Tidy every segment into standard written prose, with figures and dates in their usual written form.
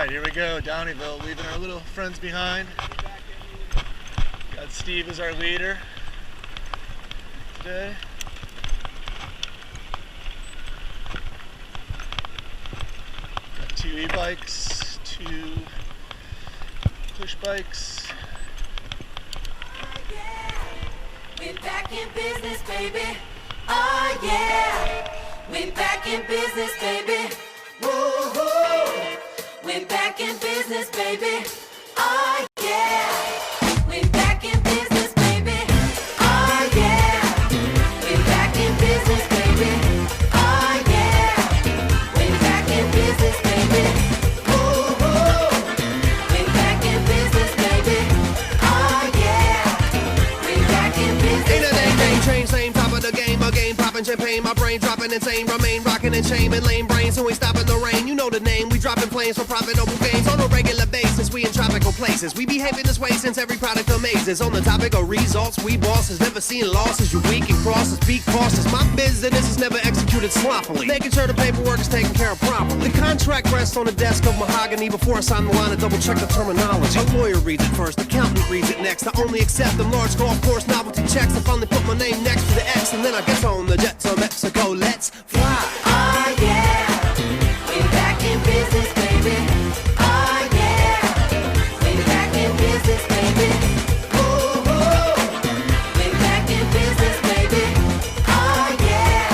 Alright, here we go, Downieville, leaving our little friends behind. Got Steve as our leader today. Got 2 e-bikes, 2 push bikes. We're back in business, baby. Oh yeah. We're back in business, baby. Woo-hoo. We're back in business, baby. Oh yeah. We're back in business, baby. Oh yeah. We're back in business, baby. Oh yeah. We're back in business, baby. Woo-hoo. We're back in business, baby. Oh yeah. We're back in business. Ain't a name change, same top of the game, a game popping champagne, my brain dropping insane, remain rocking and chain and lame brains, who ain't stopping the rain. You know the name, we dropping planes for profitable gains on a regular basis. We in tropical places, we behaving this way since every product amazes. On the topic of results, we bosses never seen losses. You weak and crosses, be cautious. My business is never executed sloppily, making sure the paperwork is taken care of properly. The contract rests on the desk of mahogany. Before I sign the line, I double check the terminology. A lawyer reads it first, accountant reads it next. I only accept them large golf course novelty checks. I finally put my name next to the X, and then I get on the jet to Mexico. Let's fly. Oh yeah, we're back in business, baby. Oh yeah, we're back in business, baby. Woo-hoo. We're back in business, baby. Oh yeah,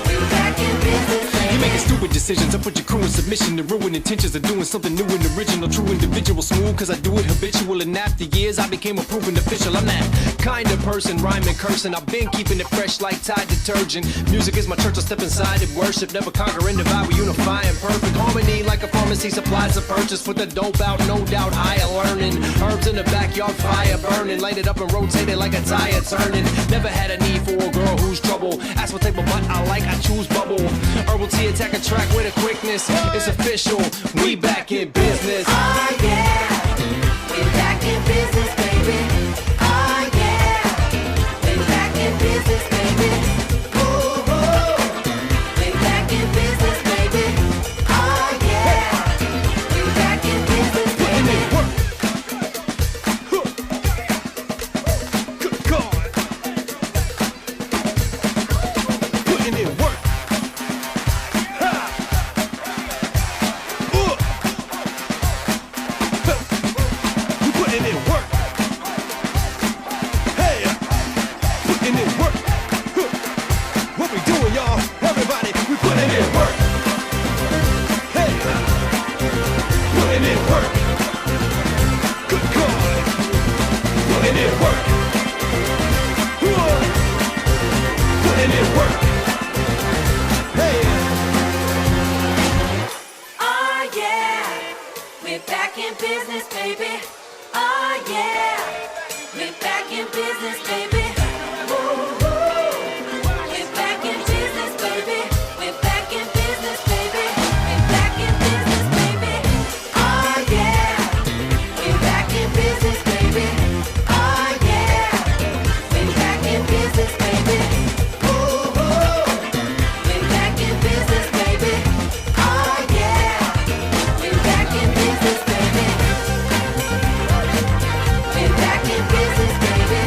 we're back in business, baby. You making stupid decisions, I put your crew in submission. The ruin intentions of doing something new and original. True individual, smooth, cause I do it habitual. And after years, I became a proven official. I'm that kind of person, rhyming, cursing. I've been keeping it fresh like Tide detergent. Music is my church, I step inside and worship. Never conquer and divide, we unify in perfect harmony. Like a pharmacy supplies a purchase. Put the dope out, no doubt, higher learning. Herbs in the backyard, fire burning. Light it up and rotate it like a tire turning. Never had a need for a girl who's trouble. Ask what type of butt I like, I choose bubble. Herbal tea, attack a track with a quickness. It's official, we back in business. Oh yeah, we're back in business, baby. Oh yeah, we're back in business, baby. Woo-hoo. We're back in business, baby. Oh yeah, we're back in business, baby. Good God. Putting in work. Putting in work. Hey, putting in work. What we doing, y'all? Everybody, we putting in work. Hey, putting in work. Good God, putting in work. Putting in work. Hey. Oh yeah, we're back in business, baby. Oh yeah, we're back in business, baby. Woo-hoo. We're back in business, baby. We're back in business, baby. We're back in business, baby. Oh yeah, we're back in business, baby. Oh yeah, we're back in business, baby. Woo-hoo. We're back in business, baby. Oh yeah, we're back in business, baby. We're back in business, baby.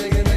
Get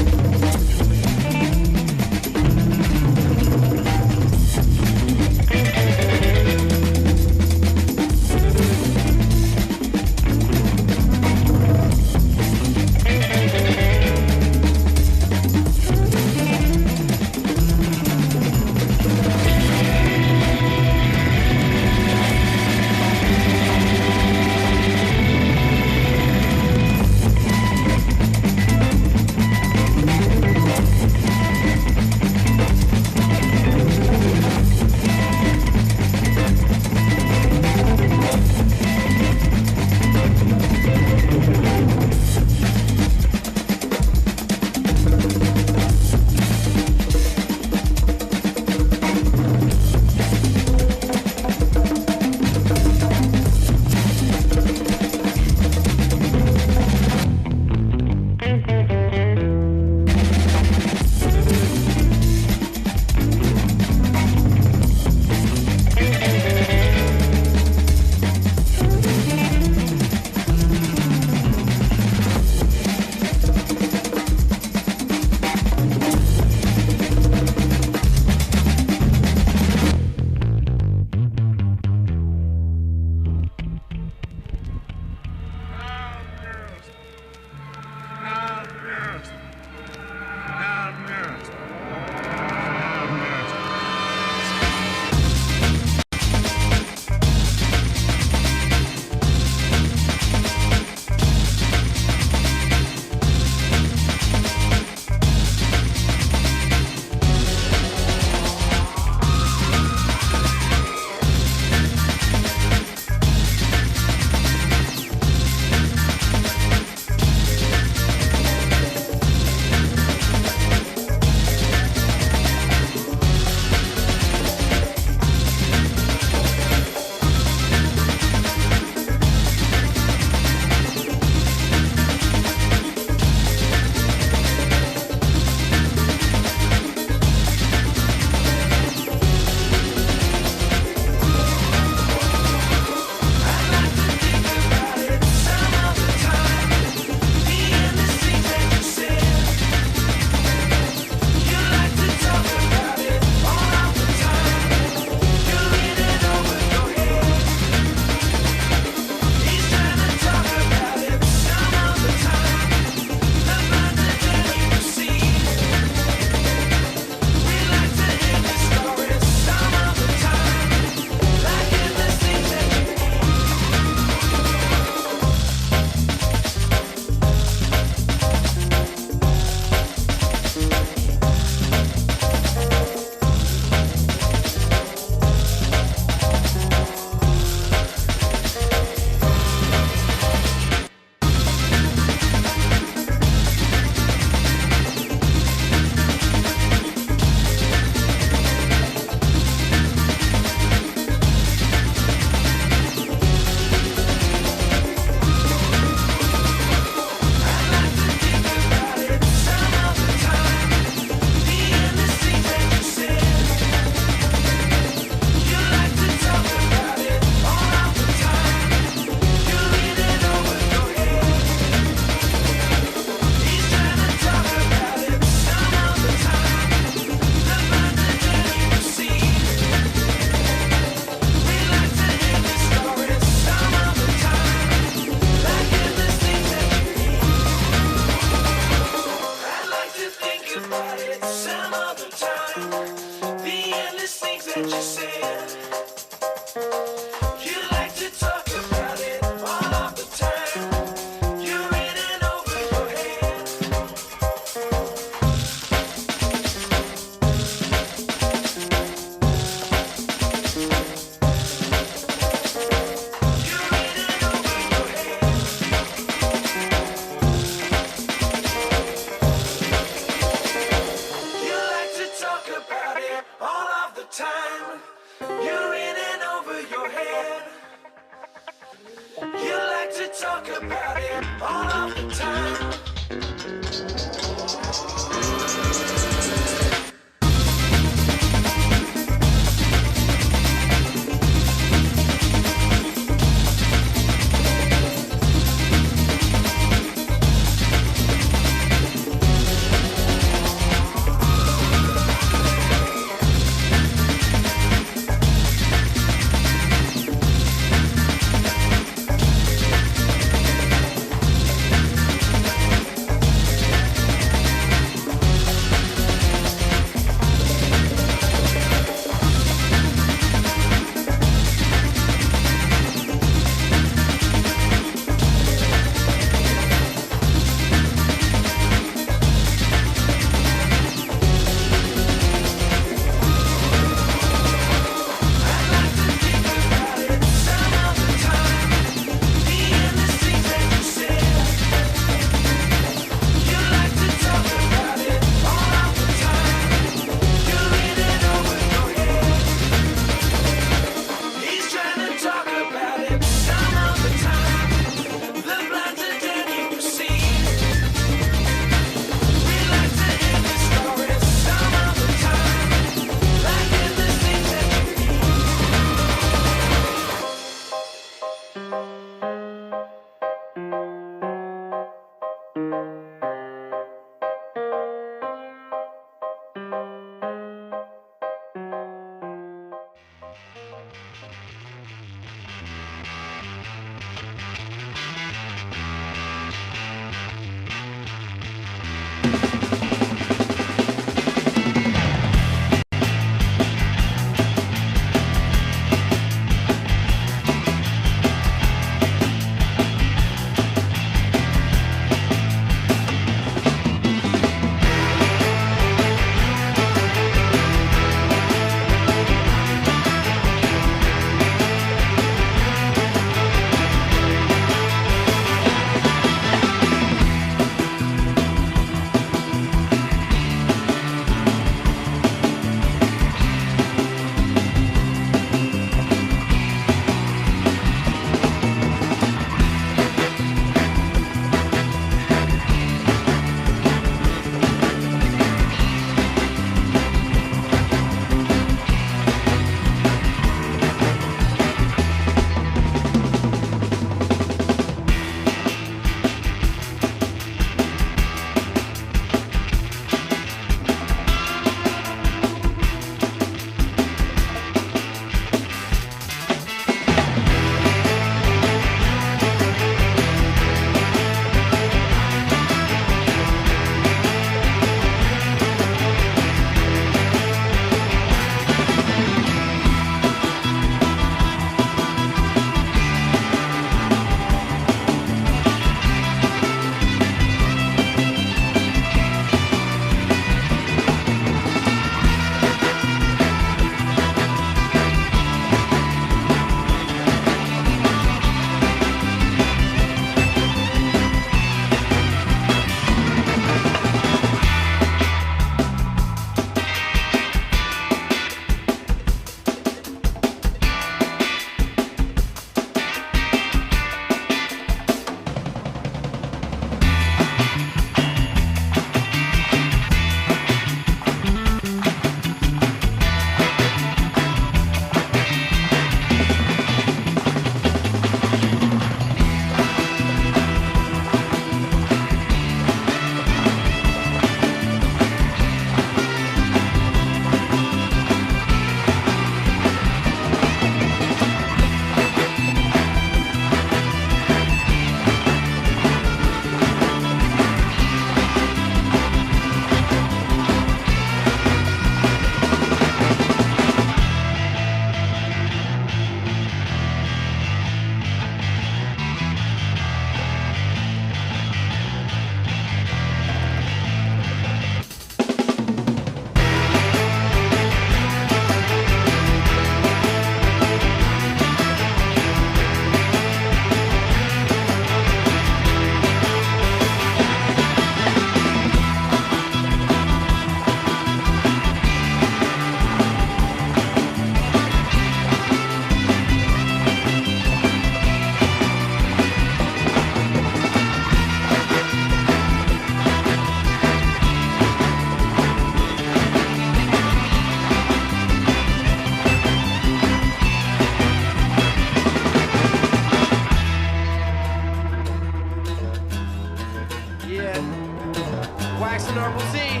Yeah. Wax and herbal tea,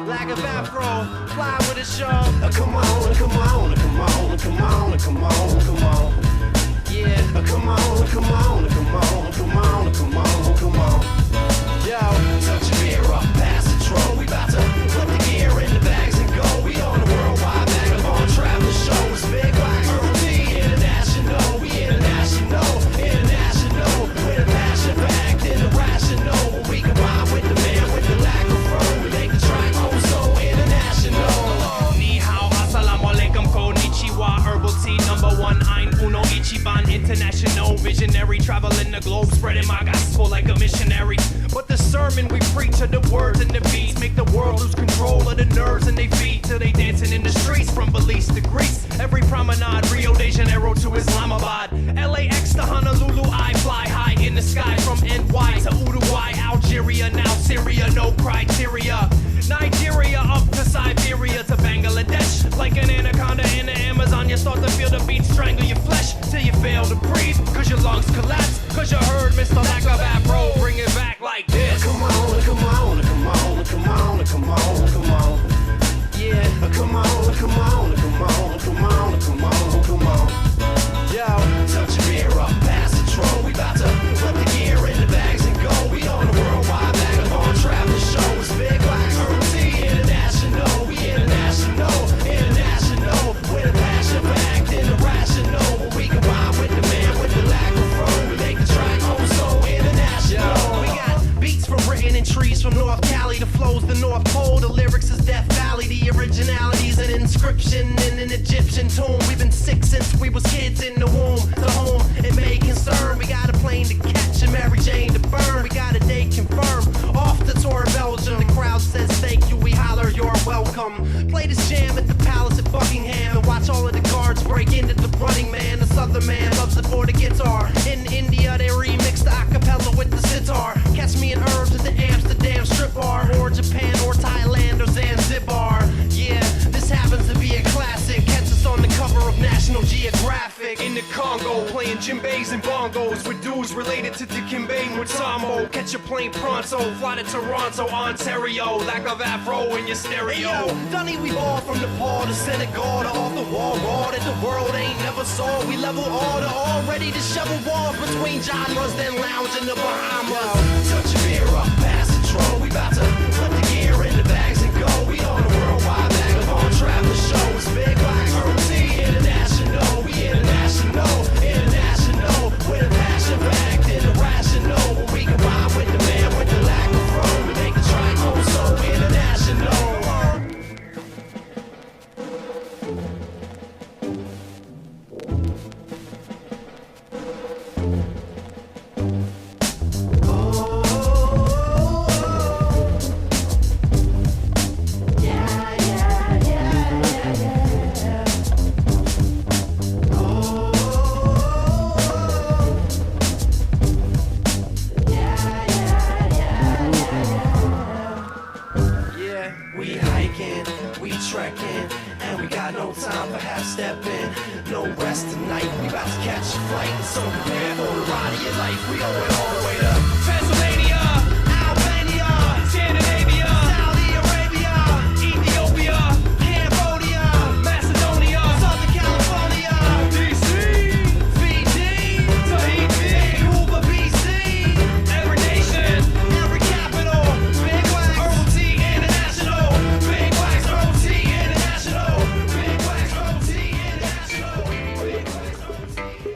lack of afro, fly with a show. Come on, come on, come on, come on, come on, come on. Yeah. Come on, come on, come on, come on, come on, come on. Yo, touch your beer up, pass the troll. We bout to put the gear in the bags and go. We on the worldwide vagabond traveler show. It's big wax, herbal tea, international. We international, international. With a passion for acting irrational. But we combine with the man with the lack of fur. We make the track oh so international. Ni hao, assalamu alaikum, konnichiwa. Herbal tea #1, ein uno ichiban. International visionary, traveling the globe, spreading my gospel like a missionary. But the sermon we preach are the words and the beats make the world lose control of the nerves in their feet till they dancing in the streets from Belize to Greece. Every promenade, Rio de Janeiro to Islamabad, LAX to Honolulu, I fly high in the sky from NY to Uruguay, Algeria, now Syria, no criteria. Nigeria up to Siberia to Bangladesh. Like an anaconda in the Amazon, you start to feel the beat strangle your flesh till you fail to breathe, cause your lungs collapse, cause you heard Mr. Lack of Afro bring it back like this. Come on, come on, come on, come on, come on, come on. Yeah, come on, come on, come on, come on, come on, come on. Yo, touch your beer up, pass the troll. We bout to put the gear in the bags and go. We on the worldwide vagabond traveler show. It's big wax, herbal tea, international. We international, international. With a passion for acting irrational. But we combine with the man with the lack of fur. We make the track oh so international. We got beats from Britain and trees from North Cali. The flow's the North Pole. The lyrics is Death Valley. The originality's an inscription in an Egyptian tomb. We've been sick since we was kids in the womb. The home it may concern. We got a plane to catch and Mary Jane to burn. We got a date confirmed. Off the tour of Belgium. The crowd says thank you. We holler you're welcome. Play this jam at the Palace at Buckingham and watch all of the guards break into the Running Man. The Southern man loves it for the guitar. In India they remix the acapella with the sitar. Catch me in herbs at the Amsterdam strip bar, or Japan or Thailand or Zanzibar. Yeah, this happens to be a classic. Catch us on the cover of National Geographic. In the Congo, playing djembes and bongos with dudes related to Dikembe Mutombo. Catch a plane pronto, fly to Toronto, Ontario. Lack of Afro in your stereo. Yo, Dunny, we ball from Nepal to Senegal to off the wall raw that the world ain't never saw. We level all to all, ready to shovel walls between genres, then lounge in the Bahamas. Touch your beer up, pass the troll. We bout to put the gear in the bags and go. We on the worldwide vagabond traveler show. It's big wax, herbal tea, international. We international, international. With a passion for acting irrational. But we combine with the man with the lack of fro. We make the track oh so international. We hiking, we trekking, and we got no time for half-stepping. No rest tonight, we about to catch a flight. So prepare for the ride of your life. We going all the way to Pennsylvania, Albania, Scandinavia, Saudi Arabia, Ethiopia, Cambodia, Macedonia, Southern California, DC, Fiji, Tahiti, Vancouver, BC, every nation, every capital, Big Wax, herbal tea international. Big Wax, herbal tea, international, Big Wax, herbal tea, international, Big Wax, herbal tea.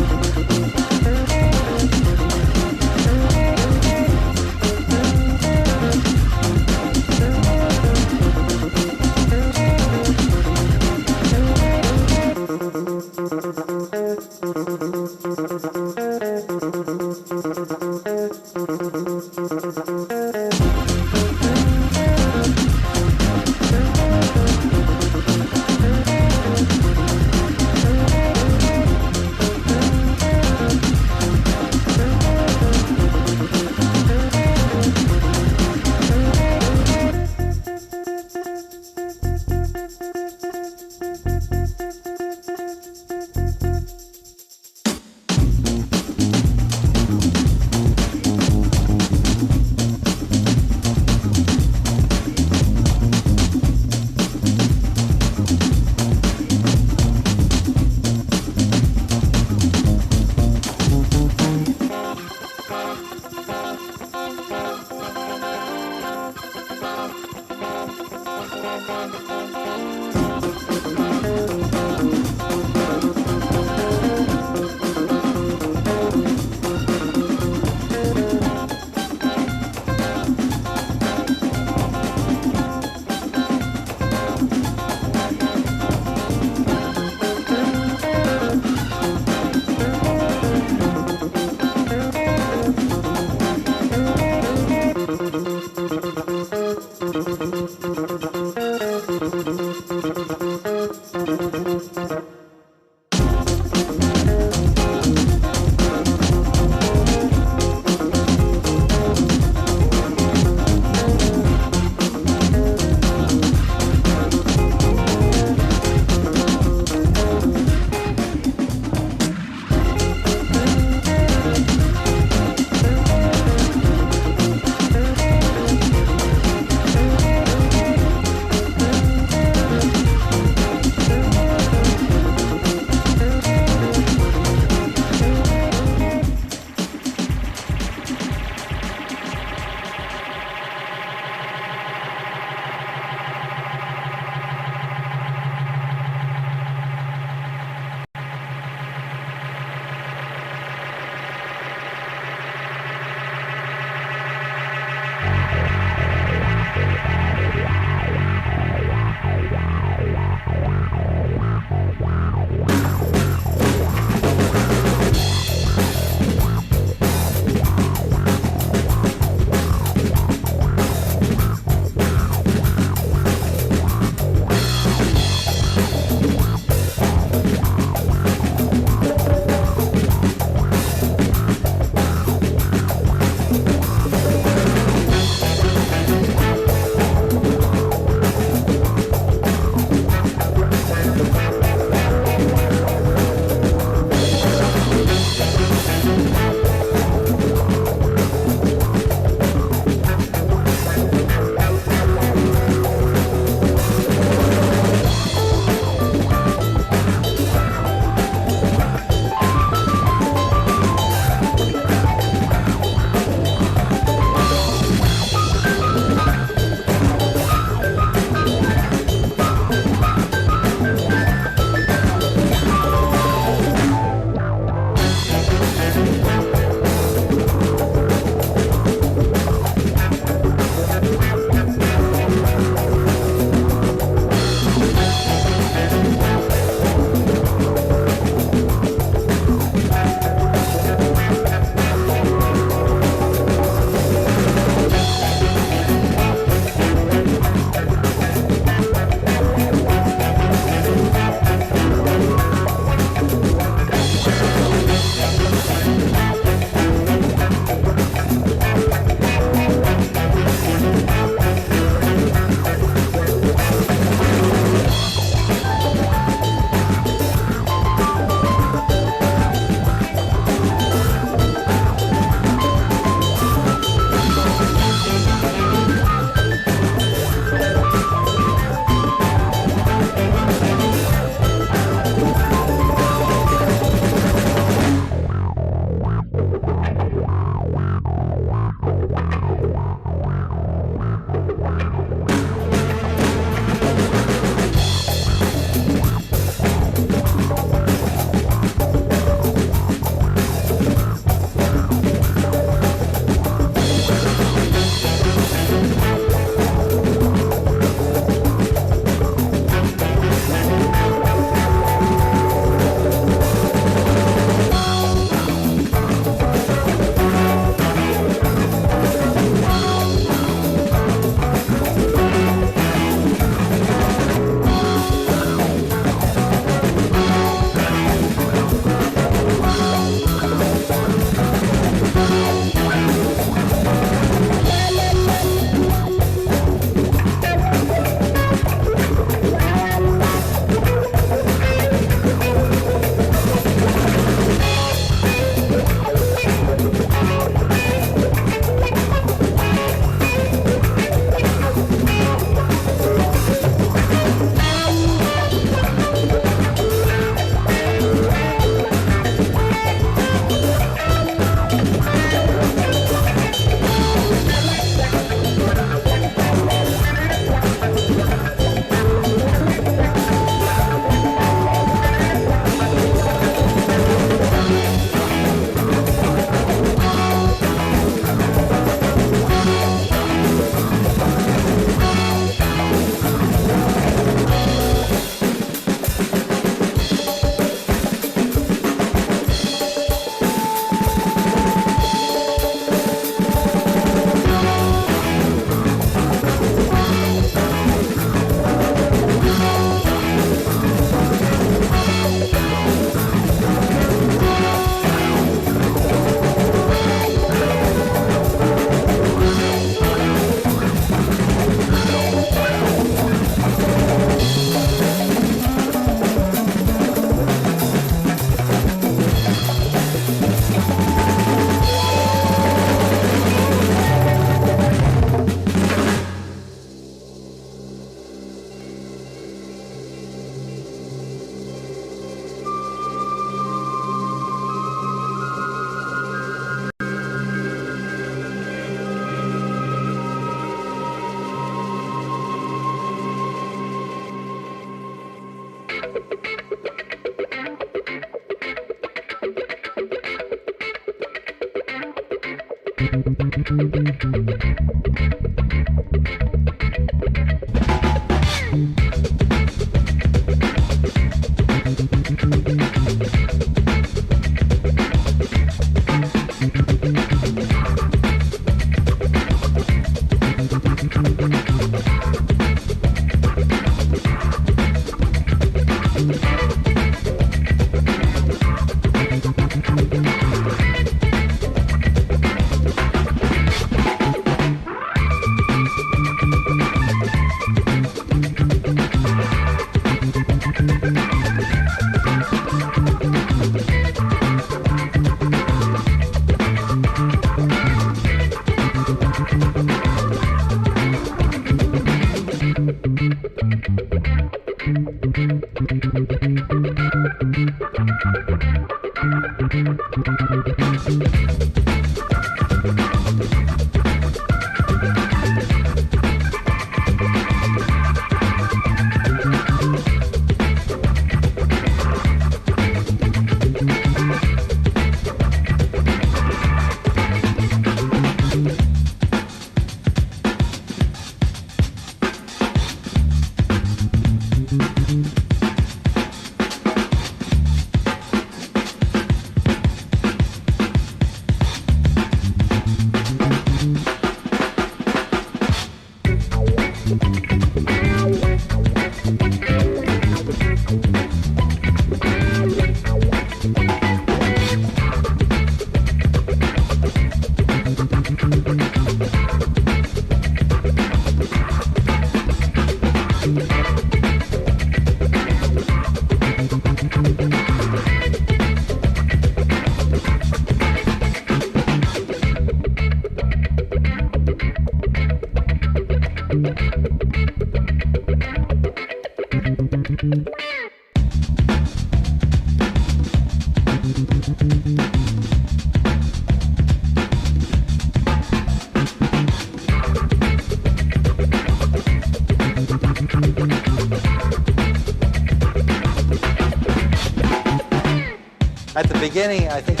At the beginning, I think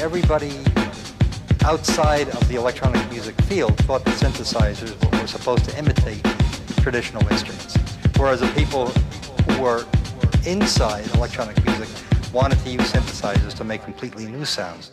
everybody outside of the electronic music field thought that synthesizers were supposed to imitate traditional instruments, whereas the people who were inside electronic music wanted to use synthesizers to make completely new sounds.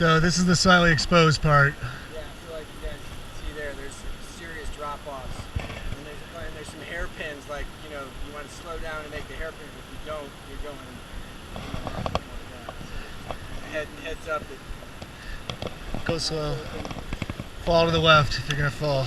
So this is the slightly exposed part. Yeah, I feel like you guys see there's serious drop-offs. And there's some hairpins, like, you know, you want to slow down and make the hairpin. If you don't, you're going, heads up. Go slow. Fall to the left if you're gonna fall.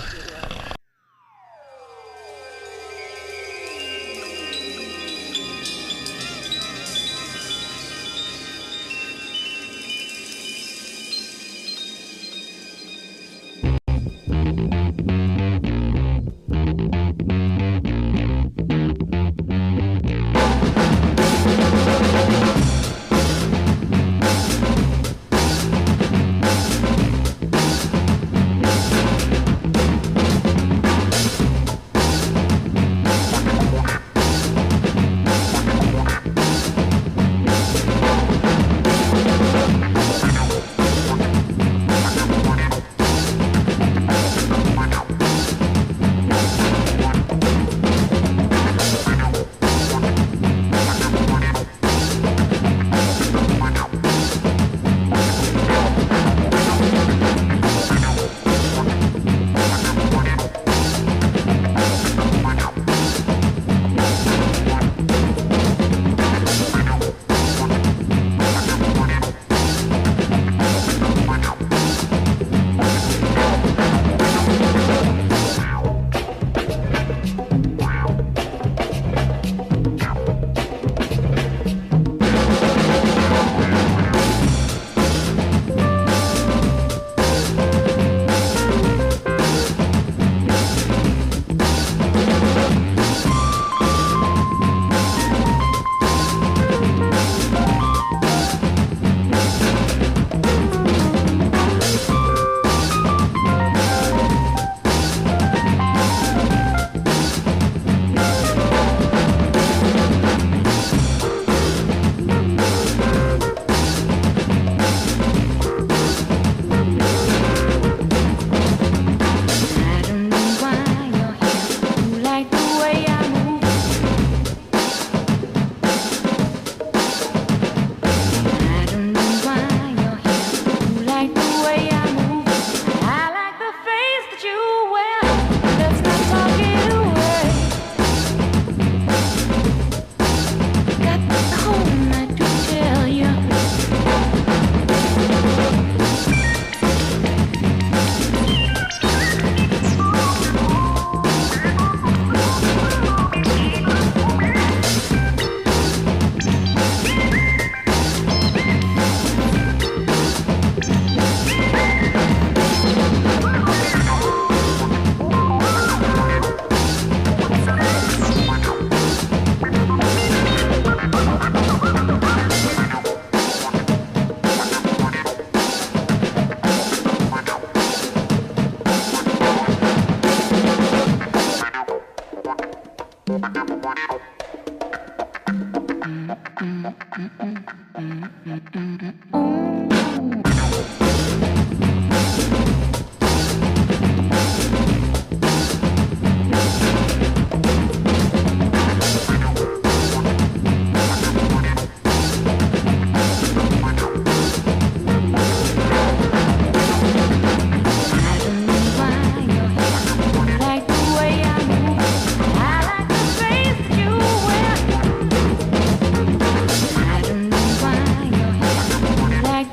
Like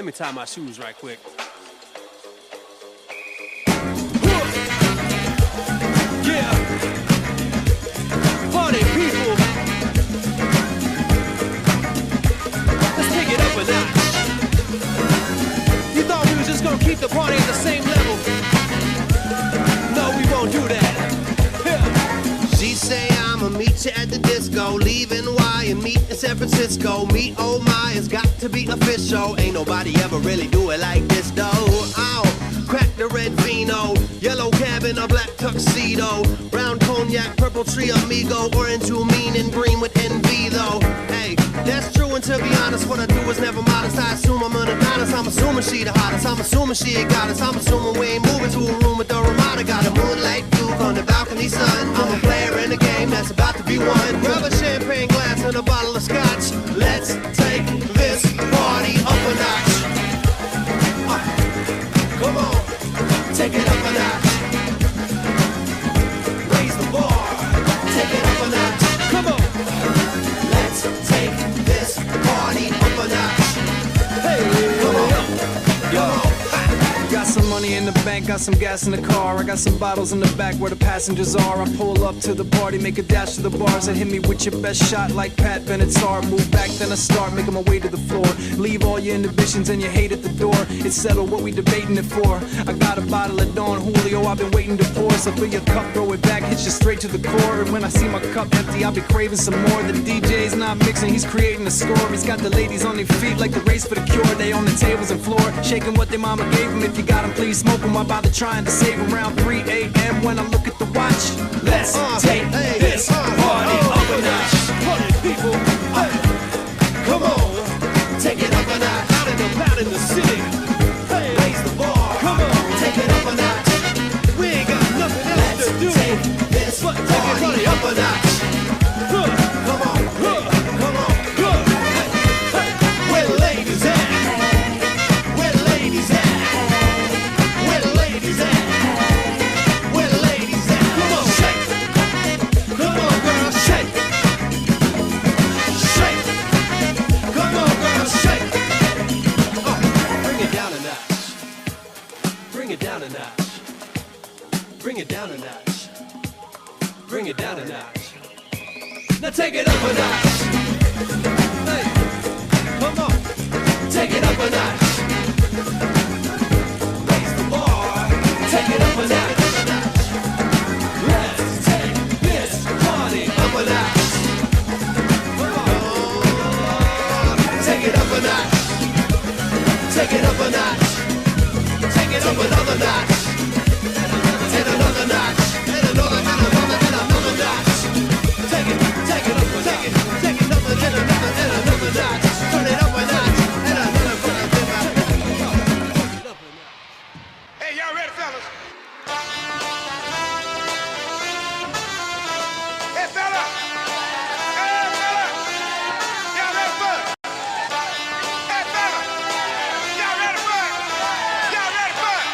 Let me tie my shoes right quick. Yeah. Party people. Let's take it up a notch. You thought we was just gonna keep the party at the same level? No, we won't do that. Yeah. She say I'ma meet you at the disco, leaving Y and meet in San Francisco. Meet oh my, it's got to be official. Ain't nobody ever really do it like this though. Ow, crack the red vino, yellow cabin, a black tuxedo, brown cognac, purple tree amigo, orange you mean and green with envy though. Hey, that's true and to be honest, what I do is never modest. I assume I'm an Adonis, I'm assuming she the hottest, I'm assuming she a goddess, I'm assuming we ain't moving to a room with the Ramada. Got a moonlight view on the balcony sun. I'm a player in a game that's about to be won. Grab a champagne glass and a bottle of scotch. Let's take this party up a notch. Come on, take it up a notch. Raise the bar, take it up a notch. Come on, let's take this party up a notch. Hey, come on, yo. Got some money in the bank, got some gas in the car. I got some bottles in the back where the passengers are. I pull up to the party, make a dash to the bars, and hit me with your best shot like Pat Benatar. Move back, then I start making my way to the floor. Leave all your inhibitions and your hate at the door. It's settled what we debating it for. I got a bottle of Don Julio I've been waiting to pour. So fill your cup, throw it back, hit you straight to the core. And when I see my cup empty, I'll be craving some more. The DJ's not mixing, he's creating a score. He's got the ladies on their feet like the race for the cure. They on the tables and floor, shaking what their mama gave them. If you got them, please smoke them. I bother trying to save them around 3 a.m. when I look at the watch. Let's take this party up a notch. Party people, come on, take it up a notch. Out in the city, hey, raise the bar. Come on, take it up a notch. We ain't got nothing else to do. Take this party up a notch. Come on, come on, good. Where the ladies at? Where the ladies at? Where the ladies at? Where the ladies at? Come on, shake. Come on, girl, shake. Shake. Come on, girl, shake. Bring it down a notch. Bring it down a notch. Bring it down a notch. Bring it down a notch. Now take it up a notch. Hey, come on, take it up a notch. Raise the bar, take it up a notch. Let's take this party up a notch. Come on, take it up a notch. Take it up a notch. Take it up another notch. And another notch. And another notch. Take it up, take it, take it up and another notch. Turn it up a notch and another notch. Hey, y'all ready, fellas? Hey, fella! Hey, fella! Y'all ready for it? Hey, fella! Y'all ready for it? Y'all ready for it?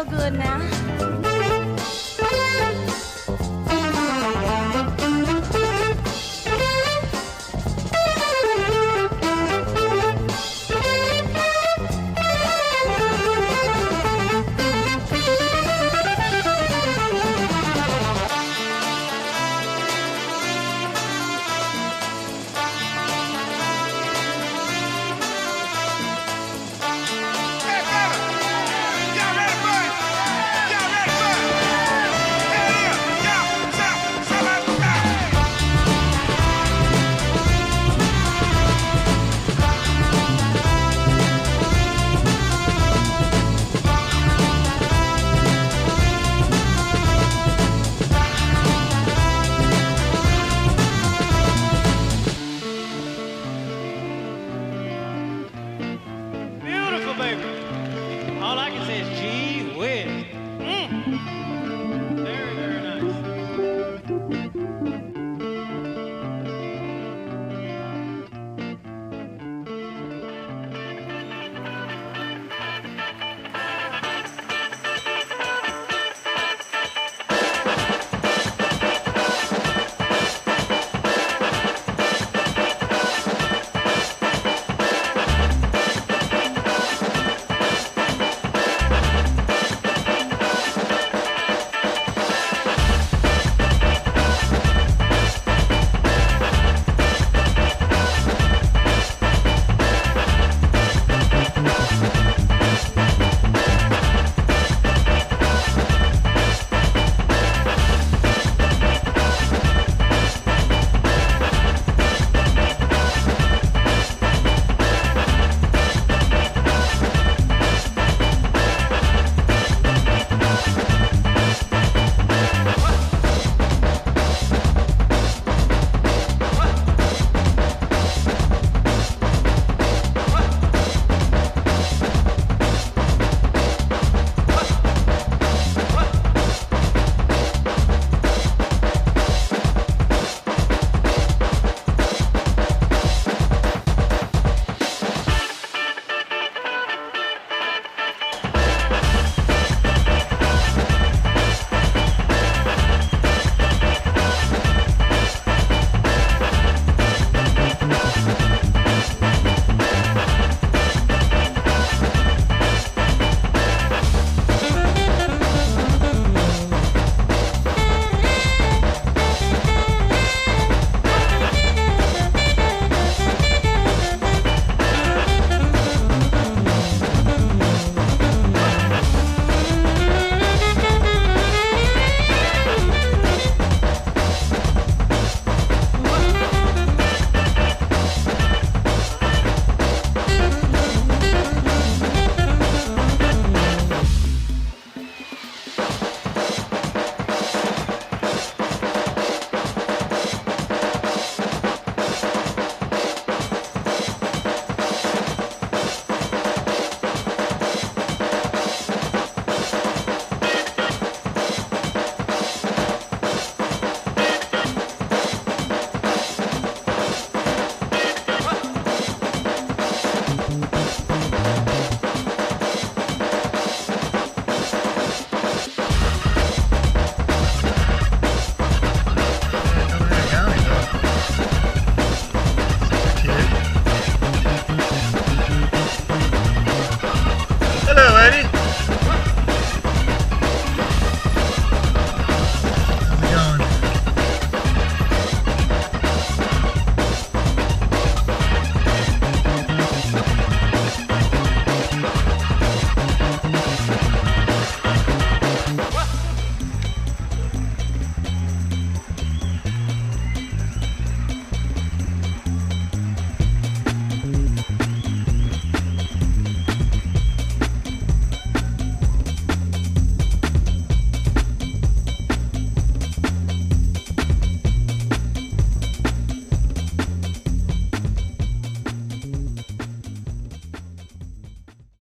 real good now. Hey, brother, y'all ready for it? Y'all ready for it? Hell yeah, y'all, somebody stop. Beautiful, baby. All I can say is gee whiz.